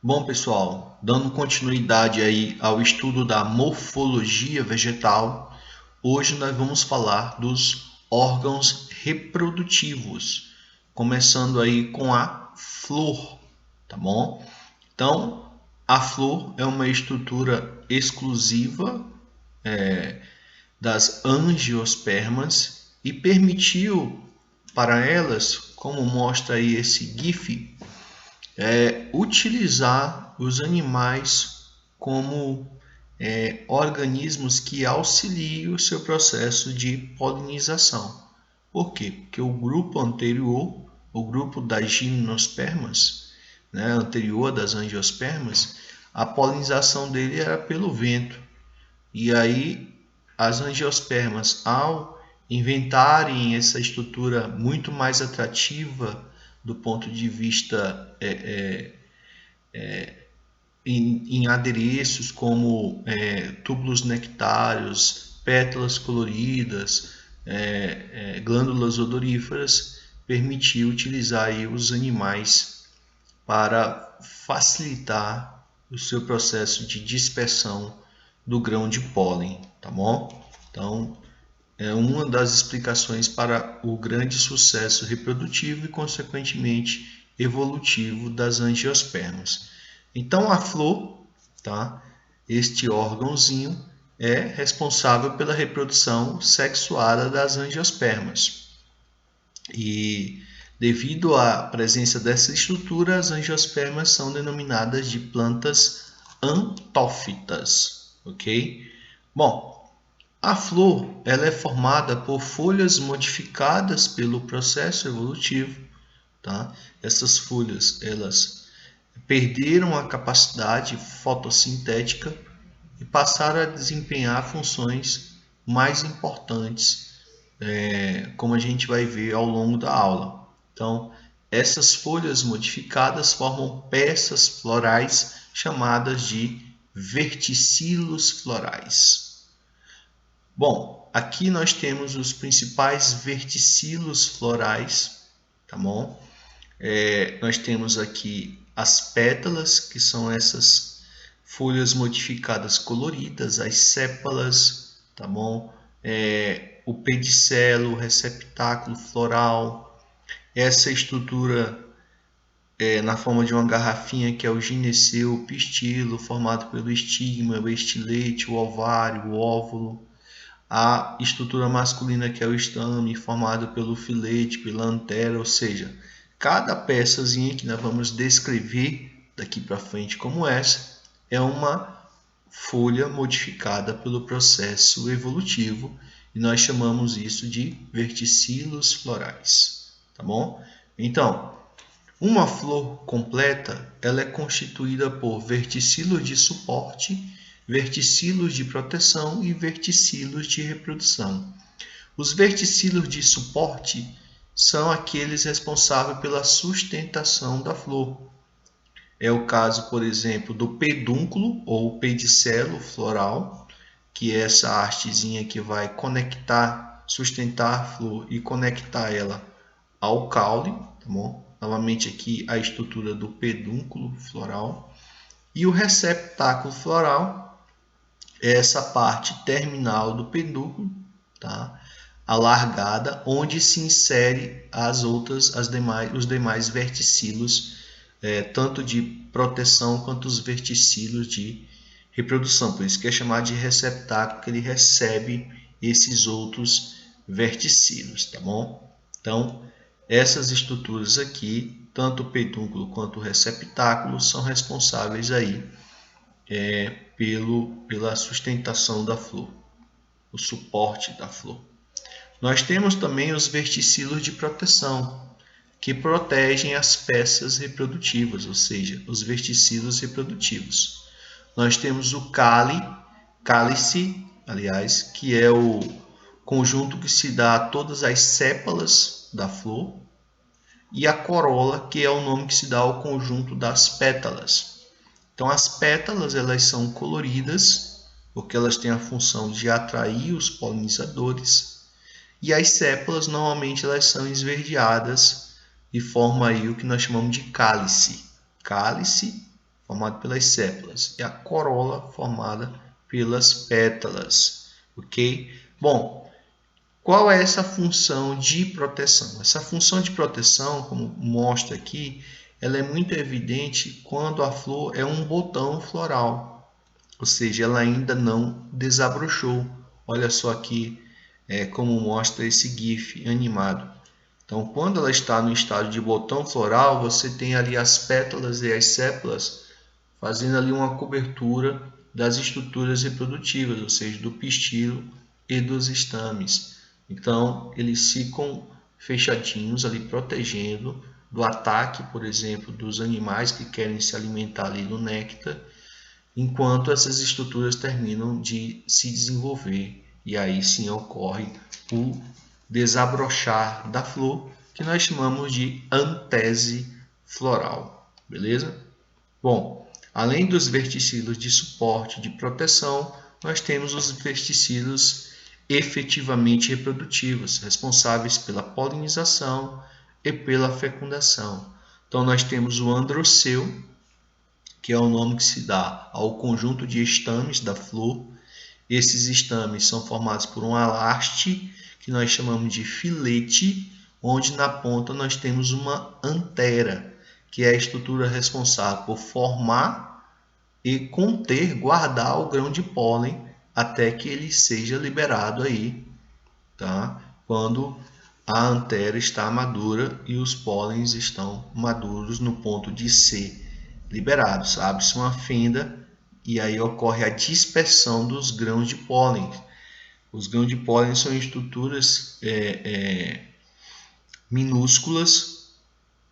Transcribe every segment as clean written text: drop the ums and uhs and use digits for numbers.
Bom, pessoal, dando continuidade aí ao estudo da morfologia vegetal, hoje nós vamos falar dos órgãos reprodutivos, começando aí com a flor, tá bom? Então, a flor é uma estrutura exclusiva das angiospermas e permitiu para elas, como mostra aí esse GIF, utilizar os animais como organismos que auxiliam o seu processo de polinização. Por quê? Porque o grupo anterior, o grupo das gimnospermas, né, anterior das angiospermas, a polinização dele era pelo vento. E aí as angiospermas, ao inventarem essa estrutura muito mais atrativa do ponto de vista em adereços como túbulos nectários, pétalas coloridas, glândulas odoríferas, permitiu utilizar aí os animais para facilitar o seu processo de dispersão do grão de pólen, tá bom? Então, é uma das explicações para o grande sucesso reprodutivo e, consequentemente, evolutivo das angiospermas. Então, a flor, tá? Este órgãozinho é responsável pela reprodução sexuada das angiospermas. E devido à presença dessa estrutura, as angiospermas são denominadas de plantas antófitas, ok? Bom, a flor ela é formada por folhas modificadas pelo processo evolutivo, tá? Essas folhas elas perderam a capacidade fotossintética e passaram a desempenhar funções mais importantes, como a gente vai ver ao longo da aula. Então, essas folhas modificadas formam peças florais chamadas de verticilos florais. Bom, aqui nós temos os principais verticilos florais, tá bom? Nós temos aqui as pétalas, que são essas folhas modificadas coloridas, as sépalas, tá bom? O pedicelo, o receptáculo floral, essa estrutura na forma de uma garrafinha que é o gineceu, o pistilo, formado pelo estigma, o estilete, o ovário, o óvulo, a estrutura masculina que é o estame, formado pelo filete, pela antera, ou seja, cada peçazinha que nós vamos descrever daqui para frente como essa é uma folha modificada pelo processo evolutivo e nós chamamos isso de verticilos florais, tá bom? Então, uma flor completa ela é constituída por verticilos de suporte, verticilos de proteção e verticilos de reprodução. Os verticilos de suporte são aqueles responsáveis pela sustentação da flor. É o caso, por exemplo, do pedúnculo ou pedicelo floral, que é essa hastezinha que vai conectar, sustentar a flor e conectar ela ao caule, tá bom? Novamente aqui a estrutura do pedúnculo floral. E o receptáculo floral é essa parte terminal do pedúnculo, tá? Alargada, onde se insere os demais verticilos, tanto de proteção quanto os verticilos de reprodução. Por isso que é chamado de receptáculo, que ele recebe esses outros verticilos, tá bom? Então, essas estruturas aqui, tanto o pedúnculo quanto o receptáculo, são responsáveis aí pela sustentação da flor, o suporte da flor. Nós temos também os verticilos de proteção, que protegem as peças reprodutivas, ou seja, os verticilos reprodutivos. Nós temos o cálice, aliás, que é o conjunto que se dá a todas as sépalas da flor, e a corola, que é o nome que se dá ao conjunto das pétalas. Então, as pétalas elas são coloridas, porque elas têm a função de atrair os polinizadores, e as sépalas normalmente elas são esverdeadas e formam aí o que nós chamamos de cálice. Cálice formado pelas sépalas, e a corola formada pelas pétalas, ok? Bom, qual é essa função de proteção? Essa função de proteção, como mostra aqui, ela é muito evidente quando a flor é um botão floral, ou seja, ela ainda não desabrochou. Olha só aqui como mostra esse GIF animado. Então, quando ela está no estado de botão floral, você tem ali as pétalas e as sépalas fazendo ali uma cobertura das estruturas reprodutivas, ou seja, do pistilo e dos estames. Então, eles ficam fechadinhos ali, protegendo do ataque, por exemplo, dos animais que querem se alimentar ali do néctar, enquanto essas estruturas terminam de se desenvolver. E aí sim ocorre o desabrochar da flor, que nós chamamos de antese floral. Beleza? Bom, além dos verticilos de suporte de proteção, nós temos os verticilos efetivamente reprodutivos, responsáveis pela polinização e pela fecundação. Então nós temos o androceu, que é o nome que se dá ao conjunto de estames da flor. Esses estames são formados por um haste, que nós chamamos de filete, onde na ponta nós temos uma antera, que é a estrutura responsável por formar e conter, guardar o grão de pólen até que ele seja liberado aí, tá? Quando a antera está madura e os pólens estão maduros no ponto de ser liberados. Abre-se uma fenda e aí ocorre a dispersão dos grãos de pólen. Os grãos de pólen são estruturas minúsculas,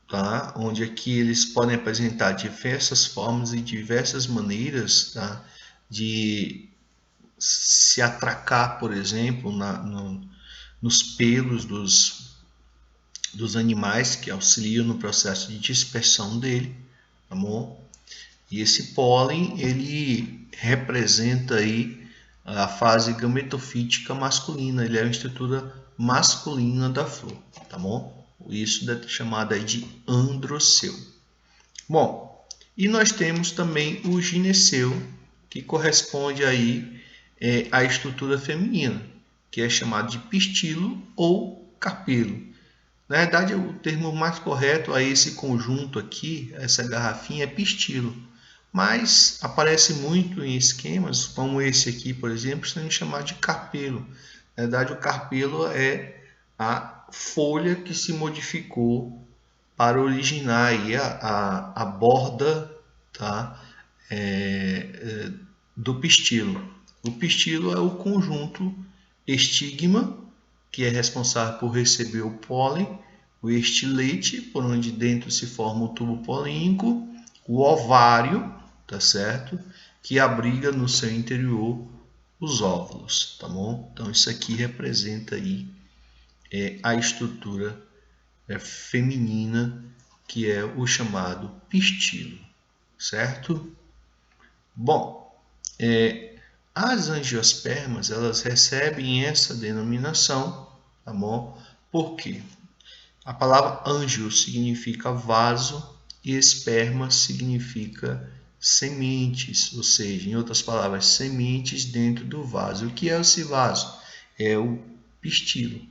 tá? Onde aqui eles podem apresentar diversas formas e diversas maneiras, tá? De se atracar, por exemplo, nos pelos dos animais que auxiliam no processo de dispersão dele, tá bom? E esse pólen, ele representa aí a fase gametofítica masculina, ele é uma estrutura masculina da flor, tá bom? Isso é chamado aí de androceu. Bom, e nós temos também o gineceu, que corresponde aí à estrutura feminina, que é chamado de pistilo ou carpelo. Na verdade, o termo mais correto a esse conjunto aqui, essa garrafinha, é pistilo. Mas aparece muito em esquemas, como esse aqui, por exemplo, sendo chamado de carpelo. Na verdade, o carpelo é a folha que se modificou para originar aí a borda, tá? Do pistilo. O pistilo é o conjunto estigma, que é responsável por receber o pólen, o estilete, por onde dentro se forma o tubo polínico, o ovário, tá certo? Que abriga no seu interior os óvulos, tá bom? Então isso aqui representa aí a estrutura feminina, que é o chamado pistilo, certo? Bom, as angiospermas, elas recebem essa denominação, tá bom? Por quê? A palavra angios significa vaso e esperma significa sementes, ou seja, em outras palavras, sementes dentro do vaso. O que é esse vaso? É o pistilo,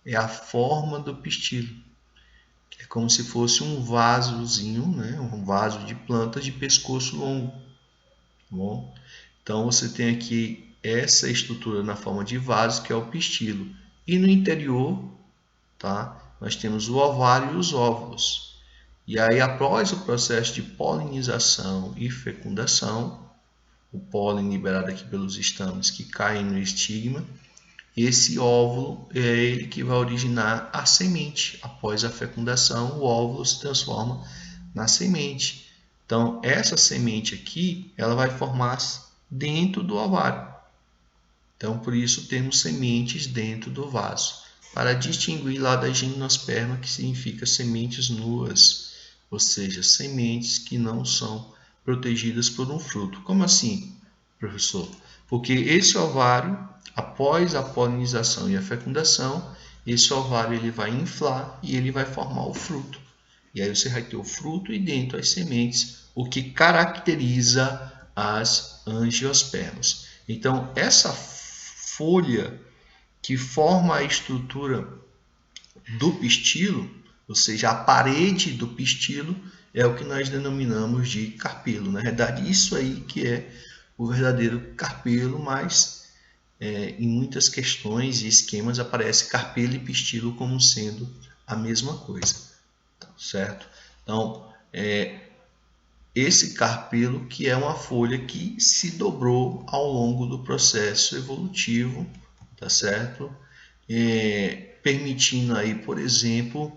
é a forma do pistilo. É como se fosse um vasozinho, né? Um vaso de planta de pescoço longo. Tá bom? Então você tem aqui essa estrutura na forma de vaso, que é o pistilo. E no interior, tá? Nós temos o ovário e os óvulos. E aí, após o processo de polinização e fecundação, o pólen liberado aqui pelos estames que caem no estigma, esse óvulo é ele que vai originar a semente. Após a fecundação, o óvulo se transforma na semente. Então, essa semente aqui, ela vai formar dentro do ovário. Então, por isso temos sementes dentro do vaso, para distinguir lá da gimnosperma, que significa sementes nuas, ou seja, sementes que não são protegidas por um fruto. Como assim, professor? Porque esse ovário, após a polinização e a fecundação, esse ovário ele vai inflar e ele vai formar o fruto. E aí você vai ter o fruto e dentro as sementes o que caracteriza as angiospermas. Então, essa folha que forma a estrutura do pistilo, ou seja, a parede do pistilo, é o que nós denominamos de carpelo. Na verdade, isso aí que é o verdadeiro carpelo, mas em muitas questões e esquemas aparece carpelo e pistilo como sendo a mesma coisa, tá certo? Então, esse carpelo que é uma folha que se dobrou ao longo do processo evolutivo, tá certo? Permitindo aí, por exemplo,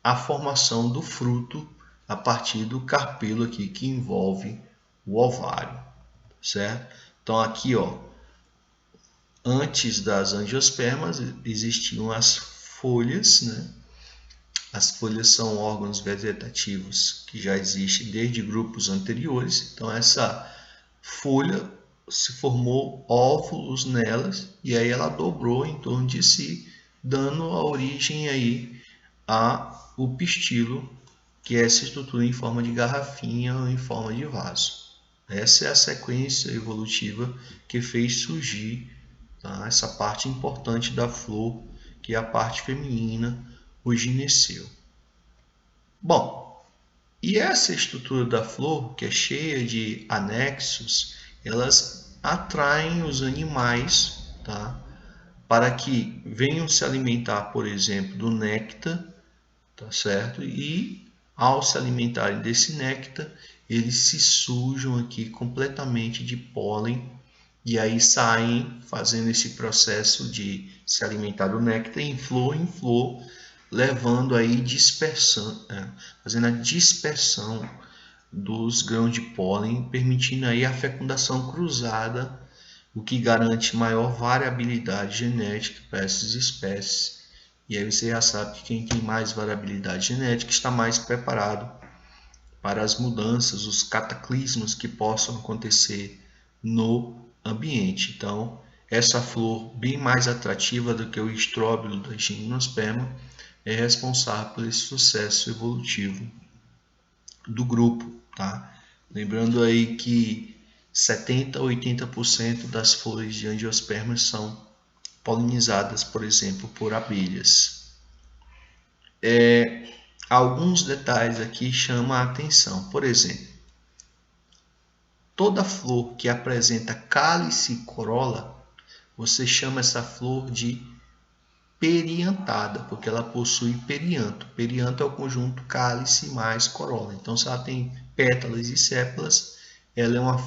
a formação do fruto a partir do carpelo aqui que envolve o ovário, certo? Então aqui, ó, antes das angiospermas existiam as folhas, né? As folhas são órgãos vegetativos que já existem desde grupos anteriores. Então essa folha se formou óvulos nelas e aí ela dobrou em torno de si, dando a origem aí ao pistilo, que é essa estrutura em forma de garrafinha ou em forma de vaso. Essa é a sequência evolutiva que fez surgir, tá, essa parte importante da flor, que é a parte feminina, o gineceu. Bom, e essa estrutura da flor, que é cheia de anexos, elas atraem os animais, tá, para que venham se alimentar, por exemplo, do néctar, tá certo? E ao se alimentarem desse néctar, eles se sujam aqui completamente de pólen e aí saem fazendo esse processo de se alimentar do néctar em flor, levando aí dispersão, fazendo a dispersão dos grãos de pólen, permitindo aí a fecundação cruzada, o que garante maior variabilidade genética para essas espécies. E aí você já sabe que quem tem mais variabilidade genética está mais preparado para as mudanças, os cataclismos que possam acontecer no ambiente. Então, essa flor, bem mais atrativa do que o estróbilo da gimnosperma, é responsável por esse sucesso evolutivo do grupo, tá? Lembrando aí que 70 a 80% das flores de angiospermas são polinizadas, por exemplo, por abelhas. Alguns detalhes aqui chamam a atenção. Por exemplo, toda flor que apresenta cálice e corola, você chama essa flor de periantada, porque ela possui perianto. Perianto é o conjunto cálice mais corola. Então, se ela tem pétalas e sépalas, ela é uma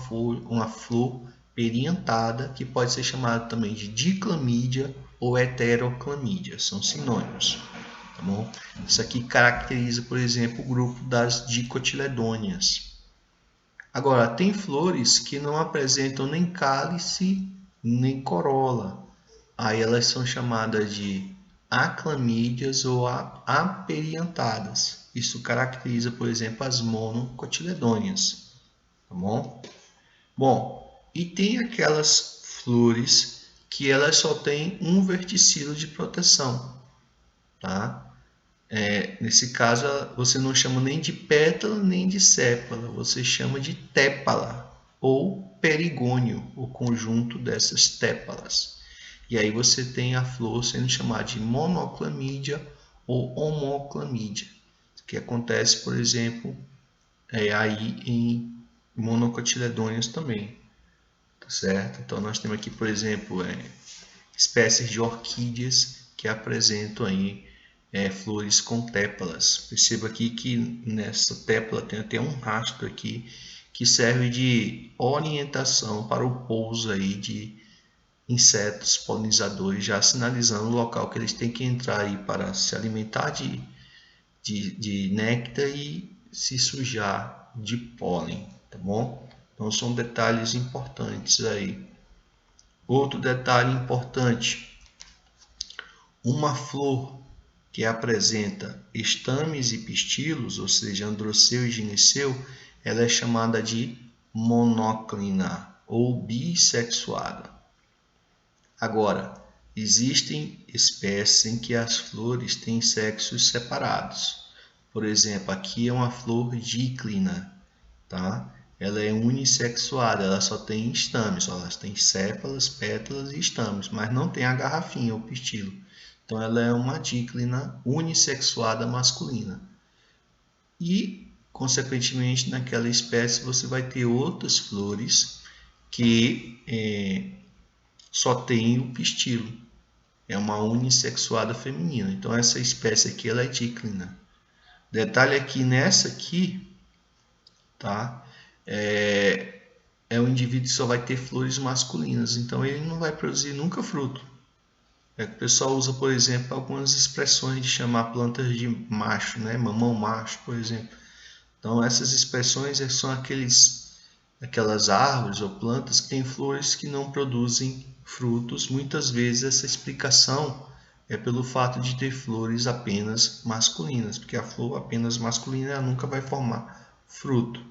flor periantada, que pode ser chamada também de diclamídia ou heteroclamídia. São sinônimos. Tá bom? Isso aqui caracteriza, por exemplo, o grupo das dicotiledôneas. Agora, tem flores que não apresentam nem cálice nem corola. Aí elas são chamadas de aclamídeas ou aperiantadas. Isso caracteriza, por exemplo, as monocotiledôneas. Tá bom? Bom, e tem aquelas flores que elas só têm um verticilo de proteção, tá? Nesse caso, você não chama nem de pétala nem de sépala, você chama de tépala ou perigônio, o conjunto dessas tépalas. E aí você tem a flor sendo chamada de monoclamídia ou homoclamídia, que acontece, por exemplo, aí em monocotiledôneas também, tá certo? Então nós temos aqui, por exemplo, espécies de orquídeas que apresentam aí flores com tépalas. Perceba aqui que nessa tépala tem até um rastro aqui que serve de orientação para o pouso aí de insetos polinizadores, já sinalizando o local que eles têm que entrar aí para se alimentar de néctar e se sujar de pólen, tá bom? Então são detalhes importantes aí. Outro detalhe importante: uma flor que apresenta estames e pistilos, ou seja, androceu e gineceu, ela é chamada de monóclina ou bissexuada. Agora, existem espécies em que as flores têm sexos separados. Por exemplo, aqui é uma flor díclina tá? Ela é unissexuada, ela só tem estames, ela tem sépalas, pétalas e estames, mas não tem a garrafinha, o pistilo. Então ela é uma díclina unissexuada masculina. E, consequentemente, naquela espécie você vai ter outras flores que só tem o pistilo. É uma unissexuada feminina. Então essa espécie aqui ela é díclina. Detalhe aqui nessa aqui, tá? É um indivíduo que só vai ter flores masculinas, então ele não vai produzir nunca fruto. É que o pessoal usa, por exemplo, algumas expressões de chamar plantas de macho, né? Mamão macho, por exemplo. Então essas expressões são aquelas árvores ou plantas que têm flores que não produzem frutos. Muitas vezes essa explicação é pelo fato de ter flores apenas masculinas, porque a flor apenas masculina ela nunca vai formar fruto,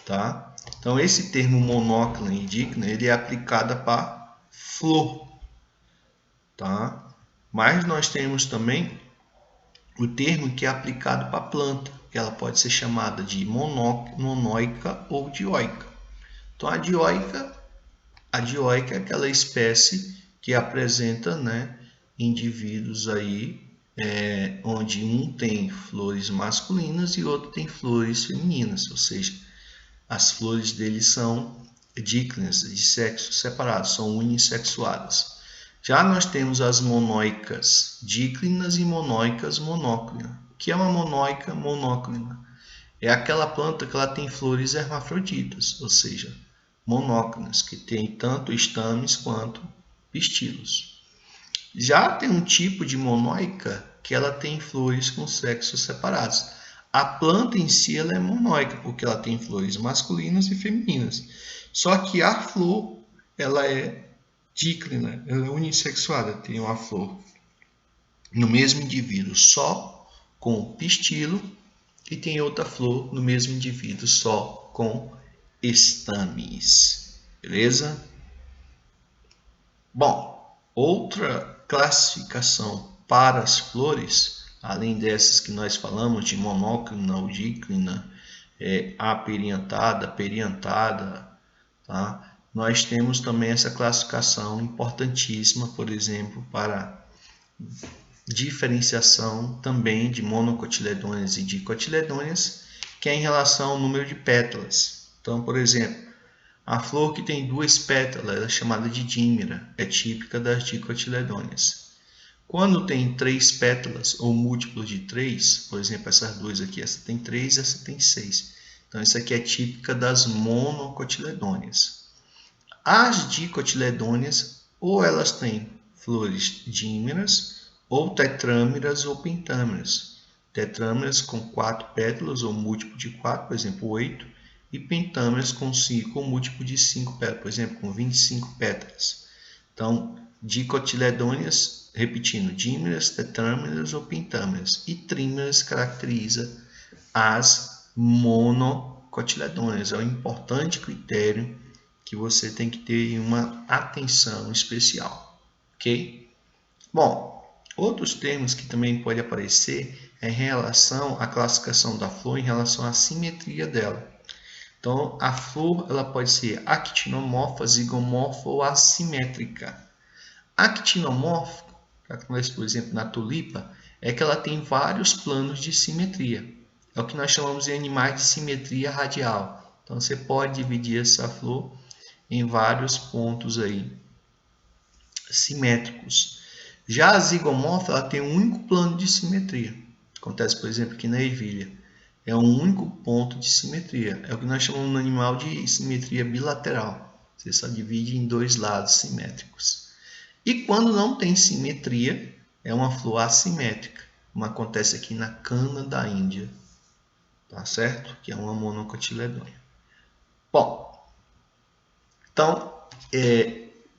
tá? Então esse termo monóclina e díclina ele é aplicado para flor, tá? Mas nós temos também o termo que é aplicado para planta, que ela pode ser chamada de monóica ou dioica. Então a dioica é aquela espécie que apresenta, né, indivíduos aí onde um tem flores masculinas e outro tem flores femininas, ou seja, as flores deles são díclinas, de sexos separados, são unissexuadas. Já nós temos as monóicas díclinas e monóicas monóclinas. O que é uma monóica monóclina? É aquela planta que ela tem flores hermafroditas, ou seja, monóclinas, que tem tanto estames quanto pistilos. Já tem um tipo de monóica que ela tem flores com sexos separados. A planta em si ela é monóica, porque ela tem flores masculinas e femininas. Só que a flor ela é díclina, ela é unissexuada, tem uma flor no mesmo indivíduo só com pistilo e tem outra flor no mesmo indivíduo só com estames. Beleza? Bom, outra classificação para as flores, além dessas que nós falamos de monóclina ou díclina, aperiantada, periantada, tá? Nós temos também essa classificação importantíssima, por exemplo, para diferenciação também de monocotiledôneas e dicotiledôneas, que é em relação ao número de pétalas. Então, por exemplo, a flor que tem duas pétalas é chamada de dímera, é típica das dicotiledôneas. Quando tem três pétalas ou múltiplos de três, por exemplo, essas duas aqui, essa tem 3, essa tem 6. Então, essa aqui é típica das monocotiledôneas. As dicotiledôneas, ou elas têm flores dímeras, ou tetrâmeras ou pentâmeras. Tetrâmeras com 4 pétalas ou múltiplo de 4, por exemplo, 8, e pentâmeras com 5 ou múltiplo de 5 pétalas, por exemplo, com 25 pétalas. Então, dicotiledôneas, repetindo, dímeras, tetrâmeras ou pentâmeras. E trímeras caracteriza as monocotiledôneas. É um importante critério que você tem que ter uma atenção especial, ok? Bom, outros termos que também podem aparecer é em relação à classificação da flor, em relação à simetria dela. Então, a flor ela pode ser actinomorfa, zigomorfa ou assimétrica. Actinomorfa, por exemplo, na tulipa, é que ela tem vários planos de simetria. É o que nós chamamos de animais de simetria radial. Então, você pode dividir essa flor em vários pontos aí simétricos. Já a zigomorfa ela tem um único plano de simetria. Acontece, por exemplo, aqui na ervilha. É um único ponto de simetria. É o que nós chamamos no animal de simetria bilateral. Você só divide em dois lados simétricos. E quando não tem simetria, é uma flor assimétrica, como acontece aqui na cana da Índia, tá certo? Que é uma monocotiledônea. Bom, então,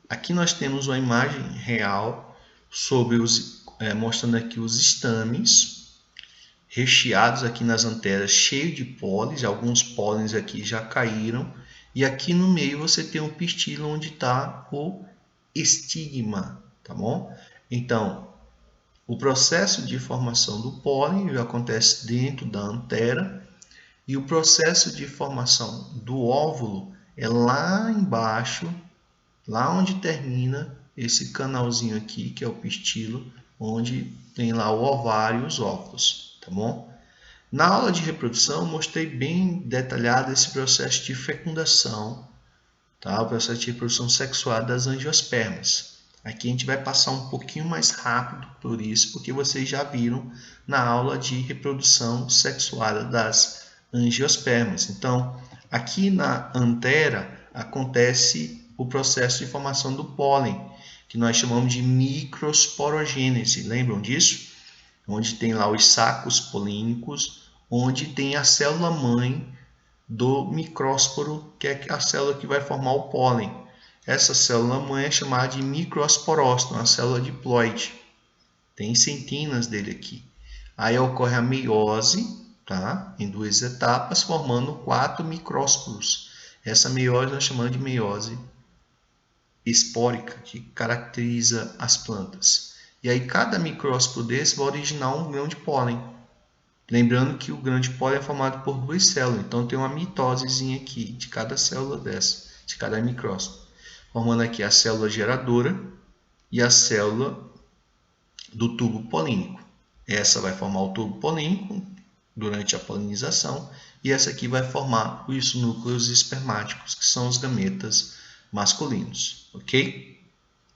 aqui nós temos uma imagem real sobre mostrando aqui os estames recheados aqui nas anteras, cheio de pólenes, alguns pólenes aqui já caíram, e aqui no meio você tem um pistilo onde está o estigma, tá bom? Então, o processo de formação do pólen acontece dentro da antera E o processo de formação do óvulo é lá embaixo, lá onde termina esse canalzinho aqui, que é o pistilo, onde tem lá o ovário e os óvulos, tá bom? Na aula de reprodução, mostrei bem detalhado esse processo de fecundação, tá? O processo de reprodução sexual das angiospermas. Aqui a gente vai passar um pouquinho mais rápido por isso, porque vocês já viram na aula de reprodução sexual das angiospermas. Então, aqui na antera acontece o processo de formação do pólen, que nós chamamos de microsporogênese. Lembram disso? Onde tem lá os sacos polínicos, onde tem a célula-mãe do micrósporo, que é a célula que vai formar o pólen. Essa célula-mãe é chamada de microsporóstolo, uma célula diploide. Tem centenas dele aqui. Aí ocorre a meiose, tá? Em 2 etapas, formando 4 micrósporos. Essa meiose nós chamamos de meiose espórica, que caracteriza as plantas. E aí cada micrósporo desse vai originar um grão de pólen. Lembrando que o grão de pólen é formado por 2 células, então tem uma mitosezinha aqui de cada célula dessa, de cada micrósporo, formando aqui a célula geradora e a célula do tubo polínico. Essa vai formar o tubo polínico durante a polinização e essa aqui vai formar os núcleos espermáticos, que são os gametas masculinos, ok?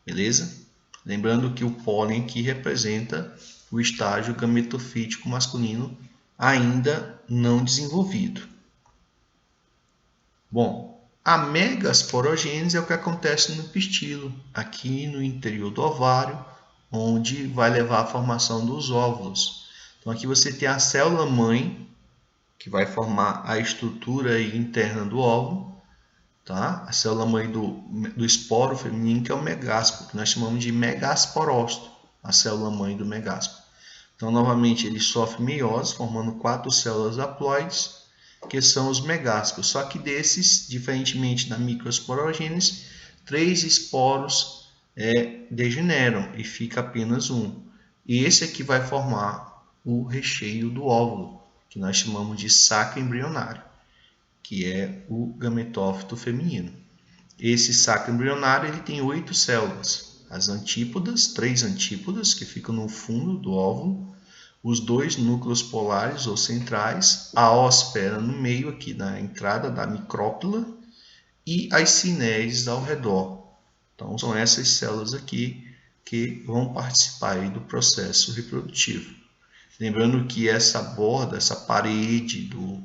Beleza? Lembrando que o pólen aqui representa o estágio gametofítico masculino ainda não desenvolvido. Bom, a megasporogênese é o que acontece no pistilo, aqui no interior do ovário, onde vai levar à formação dos óvulos. Então aqui você tem a célula-mãe, que vai formar a estrutura interna do óvulo, tá? A célula-mãe do esporo feminino, que é o megásporo, que nós chamamos de megasporóstolo, a célula-mãe do megásporo. Então, novamente, ele sofre meiose, formando 4 células haploides, que são os megásporos. Só que desses, diferentemente da microsporogênese, 3 esporos degeneram e fica apenas um. E esse aqui vai formar o recheio do óvulo, que nós chamamos de saco embrionário, que é o gametófito feminino. Esse saco embrionário ele tem 8 células. As antípodas, 3 antípodas, que ficam no fundo do óvulo, os 2 núcleos polares ou centrais, a ósfera no meio, aqui na entrada da micrópila, e as cinéides ao redor. Então, são essas células aqui que vão participar aí do processo reprodutivo. Lembrando que essa borda, essa parede do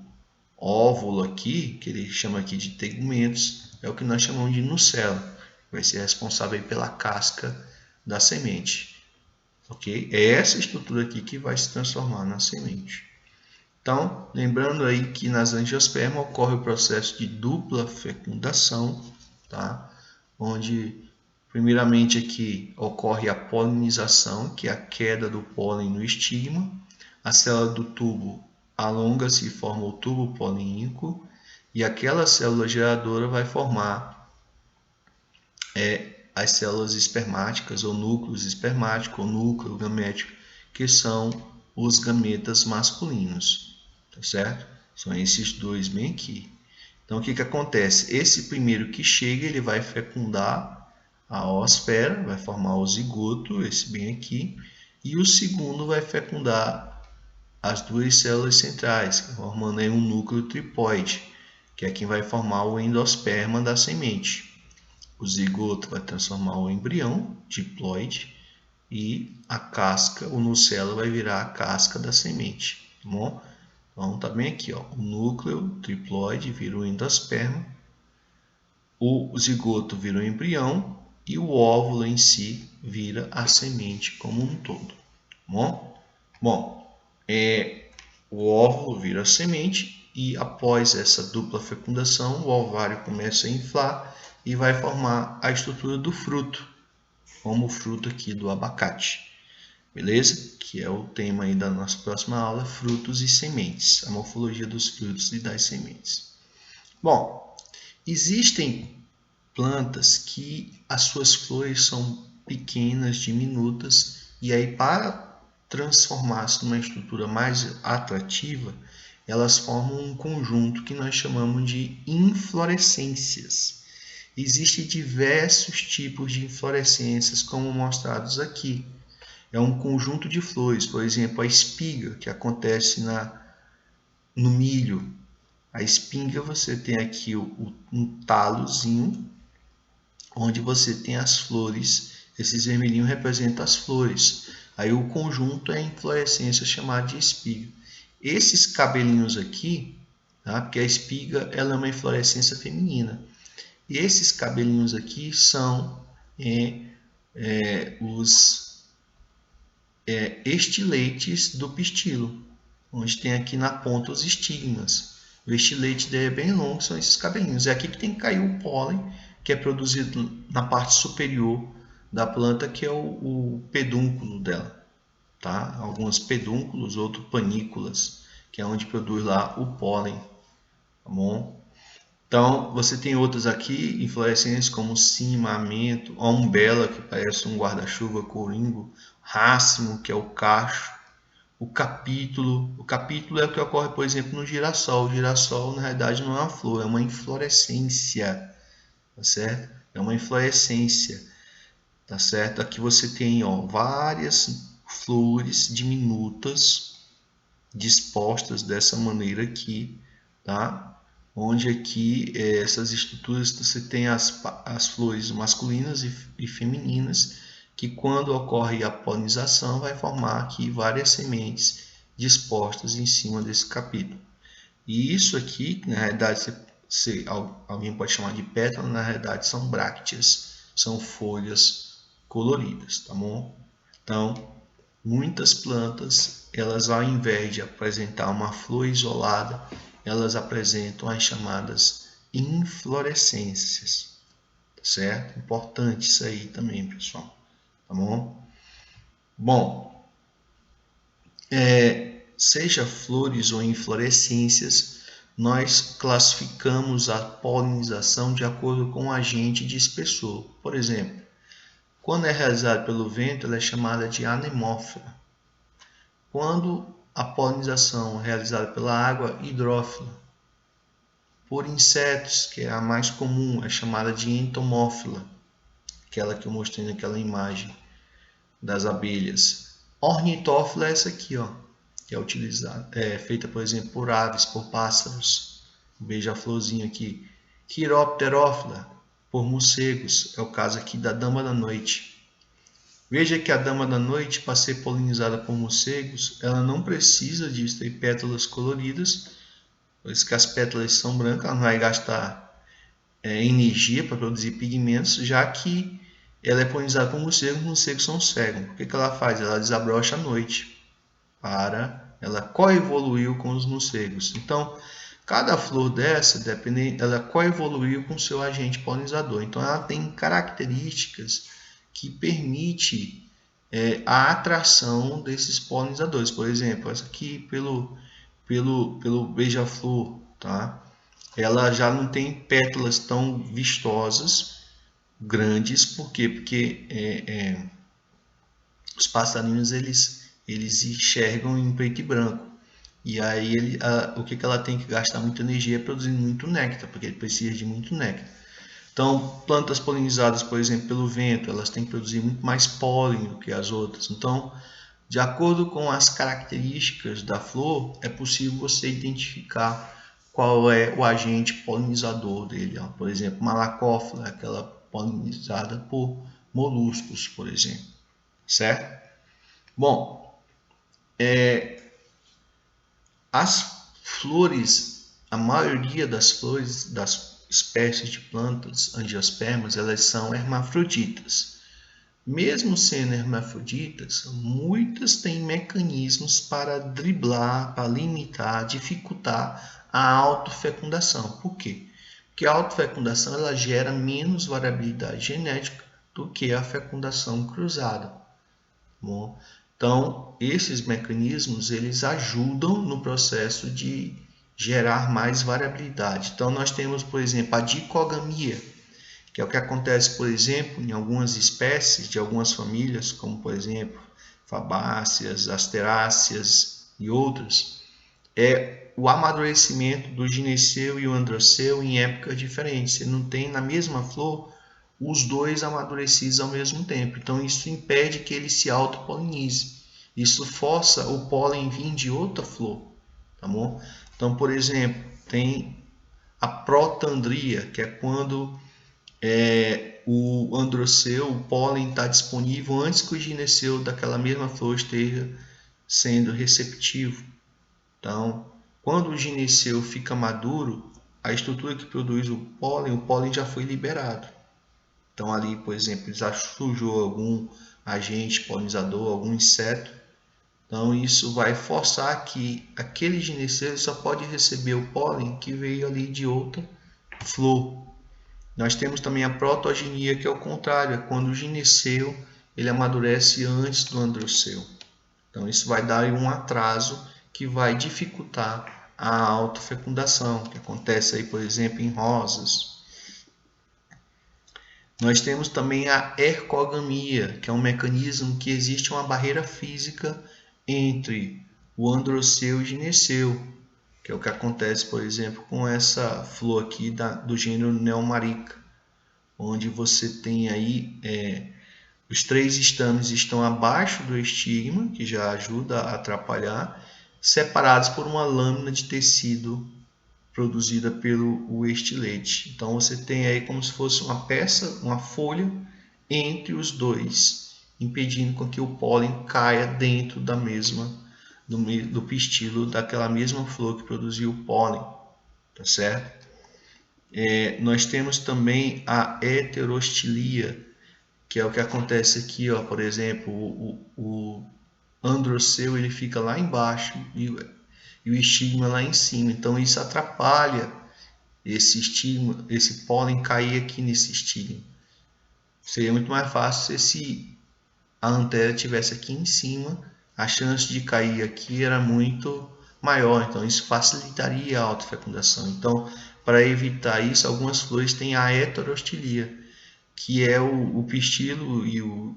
óvulo aqui, que ele chama aqui de tegumentos, é o que nós chamamos de nucela. Vai ser responsável pela casca da semente. Ok? É essa estrutura aqui que vai se transformar na semente. Então, lembrando aí que nas angiospermas ocorre o processo de dupla fecundação, tá? Onde, primeiramente aqui, ocorre a polinização, que é a queda do pólen no estigma. A célula do tubo alonga-se e forma o tubo polínico, e aquela célula geradora vai formar as células espermáticas, ou núcleos espermáticos, ou núcleo gamético, que são os gametas masculinos, tá certo? São esses dois bem aqui. Então, o que acontece? Esse primeiro que chega, ele vai fecundar a oosfera, vai formar o zigoto, esse bem aqui, e o segundo vai fecundar as 2 células centrais, formando aí um núcleo triploide, que é quem vai formar o endosperma da semente. O zigoto vai transformar o embrião diploide e a casca, o nucelo, vai virar a casca da semente. Tá bom? Então, tá bem aqui, ó, o núcleo triploide vira o endosperma, o zigoto vira o embrião e o óvulo em si vira a semente como um todo. Tá bom? O óvulo vira a semente e após essa dupla fecundação, o ovário começa a inflar e vai formar a estrutura do fruto, como o fruto aqui do abacate. Beleza? Que é o tema aí da nossa próxima aula, frutos e sementes, a morfologia dos frutos e das sementes. Bom, existem plantas que as suas flores são pequenas, diminutas, e aí para transformar-se numa estrutura mais atrativa, elas formam um conjunto que nós chamamos de inflorescências. Existem diversos tipos de inflorescências, como mostrados aqui. É um conjunto de flores, por exemplo, a espiga, que acontece no milho. A espiga, você tem aqui um talozinho, onde você tem as flores, esses vermelhinhos representam as flores. Aí o conjunto é a inflorescência chamada de espiga. Esses cabelinhos aqui, tá? Porque a espiga ela é uma inflorescência feminina. E esses cabelinhos aqui são os estiletes do pistilo, onde tem aqui na ponta os estigmas. O estilete dele é bem longo, são esses cabelinhos. É aqui que tem que cair o pólen, que é produzido na parte superior da planta, que é o pedúnculo dela. Tá? Alguns pedúnculos, outros panículas, que é onde produz lá o pólen. Tá bom? Então, você tem outras aqui, inflorescências como cimamento, a umbela, que parece um guarda-chuva coringo, rácimo, que é o cacho, o capítulo. O capítulo é o que ocorre, por exemplo, no girassol. O girassol, na realidade, não é uma flor, é uma inflorescência, tá certo? É uma inflorescência, tá certo? Aqui você tem, ó, várias flores diminutas dispostas dessa maneira aqui, tá? Onde aqui essas estruturas você tem as flores masculinas e femininas, que quando ocorre a polinização vai formar aqui várias sementes dispostas em cima desse capítulo. E isso aqui, na realidade, alguém pode chamar de pétala, na realidade são brácteas, são folhas coloridas, tá bom? Então, muitas plantas, elas ao invés de apresentar uma flor isolada, elas apresentam as chamadas inflorescências, tá certo? Importante isso aí também, pessoal, tá bom? Bom, seja flores ou inflorescências, nós classificamos a polinização de acordo com o agente de espessor. Por exemplo, quando é realizada pelo vento, ela é chamada de anemófila. Quando a polinização é realizada pela água, hidrófila. Por insetos, que é a mais comum, é chamada de entomófila, aquela que eu mostrei naquela imagem das abelhas. Ornitófila é essa aqui, ó, que é utilizada, feita, por exemplo, por aves, por pássaros. O beija-florzinho aqui. Quiropterófila, por morcegos, é o caso aqui da dama da noite. Veja que a dama da noite, para ser polinizada por morcegos, ela não precisa de ter pétalas coloridas, pois que as pétalas são brancas, ela não vai gastar energia para produzir pigmentos, já que ela é polinizada por morcegos, os morcegos são cegos. O que ela faz? Ela desabrocha à noite, ela coevoluiu com os morcegos. Então, cada flor dessa, ela coevoluiu com seu agente polinizador. Então, ela tem características que permite a atração desses polinizadores. Por exemplo, essa aqui pelo beija-flor, tá? Ela já não tem pétalas tão vistosas, grandes, por quê? Porque os passarinhos eles enxergam em preto e branco. E aí o que ela tem que gastar muita energia é produzindo muito néctar, porque ele precisa de muito néctar. Então, plantas polinizadas, por exemplo, pelo vento, elas têm que produzir muito mais pólen do que as outras. Então, de acordo com as características da flor, é possível você identificar qual é o agente polinizador dele. Por exemplo, malacófila, aquela polinizada por moluscos, por exemplo. Certo? Bom, as flores, a maioria das flores das espécies de plantas angiospermas, elas são hermafroditas. Mesmo sendo hermafroditas, muitas têm mecanismos para driblar, para limitar, dificultar a autofecundação. Por quê? Porque a autofecundação ela gera menos variabilidade genética do que a fecundação cruzada. Bom, então, esses mecanismos eles ajudam no processo de gerar mais variabilidade. Então, nós temos, por exemplo, a dicogamia, que é o que acontece, por exemplo, em algumas espécies de algumas famílias, como, por exemplo, fabáceas, asteráceas e outras. o amadurecimento do gineceu e o androceu em épocas diferentes. Você não tem na mesma flor os dois amadurecidos ao mesmo tempo. Então isso impede que ele se autopolinize. Isso força o pólen vir de outra flor, tá bom? Então, por exemplo, tem a protandria, que é quando o androceu, o pólen está disponível antes que o gineceu daquela mesma flor esteja sendo receptivo. Então, quando o gineceu fica maduro, a estrutura que produz o pólen já foi liberado. Então ali, por exemplo, já sujou algum agente polinizador, algum inseto. Então isso vai forçar que aquele gineceu só pode receber o pólen que veio ali de outra flor. Nós temos também a protogenia, que é o contrário, é quando o gineceu ele amadurece antes do androceu. Então isso vai dar um atraso que vai dificultar a autofecundação, que acontece aí, por exemplo, em rosas. Nós temos também a ercogamia, que é um mecanismo que existe uma barreira física entre o androceu e o gineceu, que é o que acontece, por exemplo, com essa flor aqui do gênero Neomarica, onde você tem aí os 3 estames estão abaixo do estigma, que já ajuda a atrapalhar, separados por uma lâmina de tecido produzida pelo estilete. Então você tem aí como se fosse uma peça, uma folha entre os dois, impedindo com que o pólen caia dentro da mesma do pistilo daquela mesma flor que produziu o pólen, tá certo? Nós temos também a heterostilia, que é o que acontece aqui, ó, por exemplo, o androceu ele fica lá embaixo e o estigma lá em cima. Então isso atrapalha esse estigma, esse pólen cair aqui nesse estigma. Seria muito mais fácil se a antera tivesse aqui em cima, a chance de cair aqui era muito maior, então isso facilitaria a autofecundação. Então, para evitar isso, algumas flores têm a heterostilia, que é o pistilo e o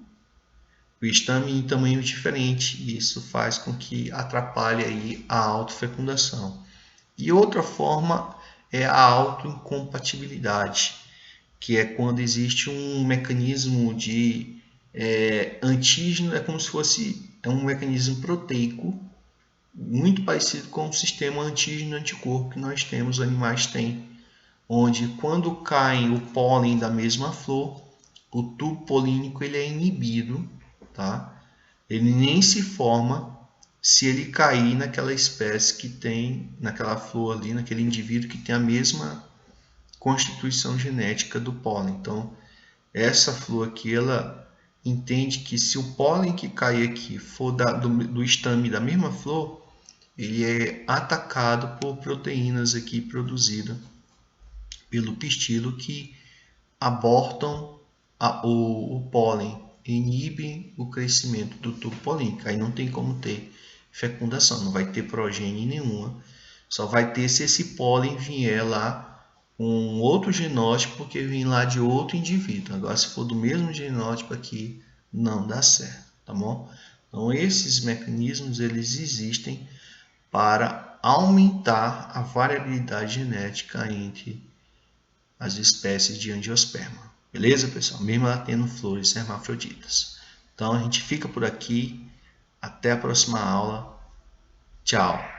estame em tamanho diferente, e isso faz com que atrapalhe aí a autofecundação. E outra forma é a autoincompatibilidade, que é quando existe um mecanismo de antígeno, é como se fosse um mecanismo proteico, muito parecido com o sistema antígeno-anticorpo que nós temos, os animais têm, onde quando cai o pólen da mesma flor, o tubo polínico ele é inibido, tá? Ele nem se forma se ele cair naquela espécie que tem, naquela flor ali, naquele indivíduo que tem a mesma constituição genética do pólen. Então, essa flor aqui, ela entende que se o pólen que cai aqui for do estame da mesma flor, ele é atacado por proteínas aqui produzidas pelo pistilo que abortam o pólen, inibem o crescimento do tubo polínico. Aí não tem como ter fecundação, não vai ter progênie nenhuma. Só vai ter se esse pólen vier lá com outro genótipo, porque vem lá de outro indivíduo. Agora, se for do mesmo genótipo aqui, não dá certo, tá bom? Então, esses mecanismos, eles existem para aumentar a variabilidade genética entre as espécies de angiosperma. Beleza, pessoal? Mesmo ela tendo flores hermafroditas. Então, a gente fica por aqui. Até a próxima aula. Tchau!